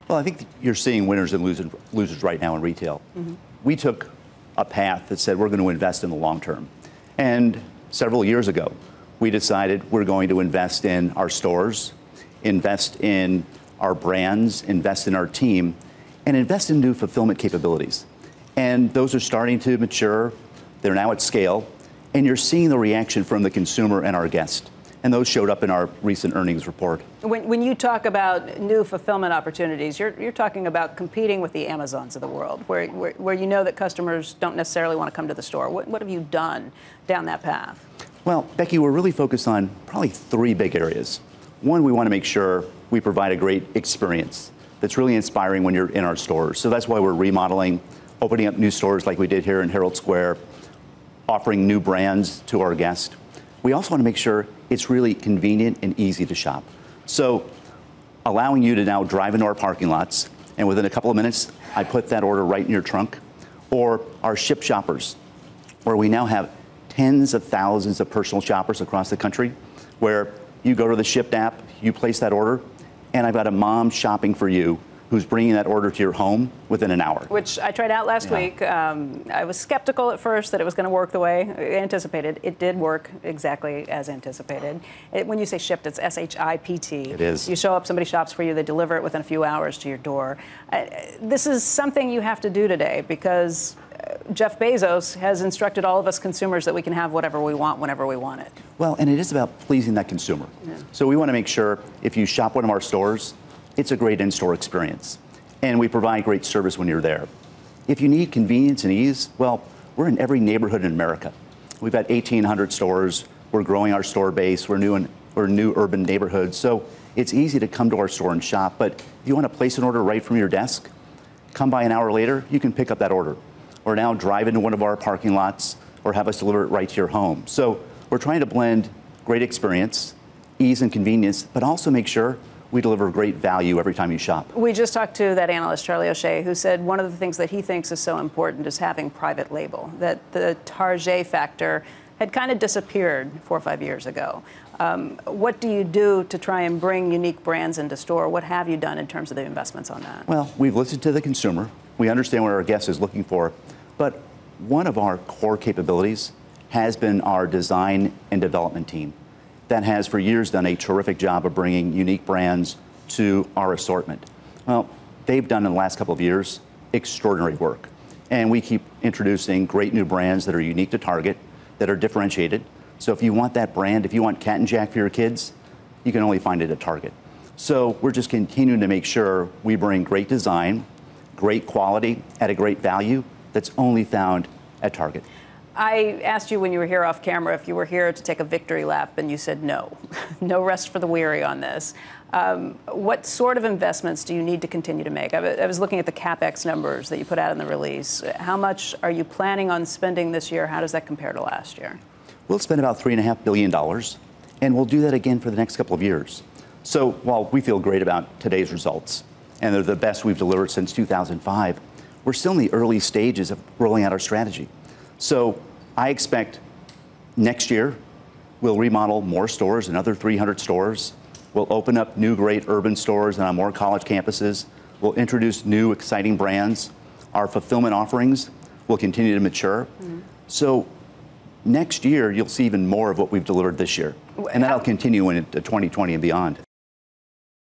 Well, I think you're seeing winners and losers right now in retail. We took a path that said we're going to invest in the long term. And several years ago, we decided we're going to invest in our stores, invest in our brands, invest in our team, and invest in new fulfillment capabilities. And those are starting to mature. They're now at scale. And you're seeing the reaction from the consumer and our guest. And those showed up in our recent earnings report. When you talk about new fulfillment opportunities, you're talking about competing with the Amazons of the world, where you know that customers don't necessarily want to come to the store. What have you done down that path? Well, Becky, we're really focused on probably three big areas. One, we want to make sure we provide a great experience that's really inspiring when you're in our stores. So that's why we're remodeling, opening up new stores like we did here in Herald Square, offering new brands to our guests. We also want to make sure it's really convenient and easy to shop. So allowing you to now drive into our parking lots, and within a couple of minutes, I put that order right in your trunk. Or our Ship Shoppers, where we now have tens of thousands of personal shoppers across the country, where you go to the Shipt app, you place that order, and I've got a mom shopping for you who's bringing that order to your home within an hour. Which I tried out last week. I was skeptical at first that it was going to work the way anticipated. It did work exactly as anticipated. When you say Shipt, it's S-H-I-P-T. It is. You show up, somebody shops for you, they deliver it within a few hours to your door. This is something you have to do today because Jeff Bezos has instructed all of us consumers that we can have whatever we want whenever we want it. Well, and it is about pleasing that consumer. Yeah. So we want to make sure if you shop one of our stores, it's a great in-store experience, and we provide great service when you're there. If you need convenience and ease, well, we're in every neighborhood in America. We've got 1,800 stores. We're growing our store base. We're new urban neighborhoods, so it's easy to come to our store and shop. But if you want to place an order right from your desk, come by an hour later, you can pick up that order, or now drive into one of our parking lots, or have us deliver it right to your home. So we're trying to blend great experience, ease and convenience, but also make sure we deliver great value every time you shop. We just talked to that analyst, Charlie O'Shea, who said one of the things that he thinks is so important is having private label, that the Target factor had kind of disappeared 4 or 5 years ago. What do you do to try and bring unique brands into store? What have you done in terms of the investments on that? Well, we've listened to the consumer. We understand what our guest is looking for. But one of our core capabilities has been our design and development team that has for years done a terrific job of bringing unique brands to our assortment. Well, they've done in the last couple of years extraordinary work. And we keep introducing great new brands that are unique to Target, that are differentiated. So if you want that brand, if you want Cat and Jack for your kids, you can only find it at Target. So we're just continuing to make sure we bring great design, great quality at a great value that's only found at Target. I asked you when you were here off camera if you were here to take a victory lap, and you said no. No rest for the weary on this. What sort of investments do you need to continue to make? I was looking at the CapEx numbers that you put out in the release. How much are you planning on spending this year? How does that compare to last year? We'll spend about $3.5 billion, and we'll do that again for the next couple of years. So while we feel great about today's results, and they're the best we've delivered since 2005, we're still in the early stages of rolling out our strategy. So I expect next year we'll remodel more stores, another 300 stores. We'll open up new great urban stores and on more college campuses. We'll introduce new exciting brands. Our fulfillment offerings will continue to mature. So next year you'll see even more of what we've delivered this year. And that'll continue into 2020 and beyond.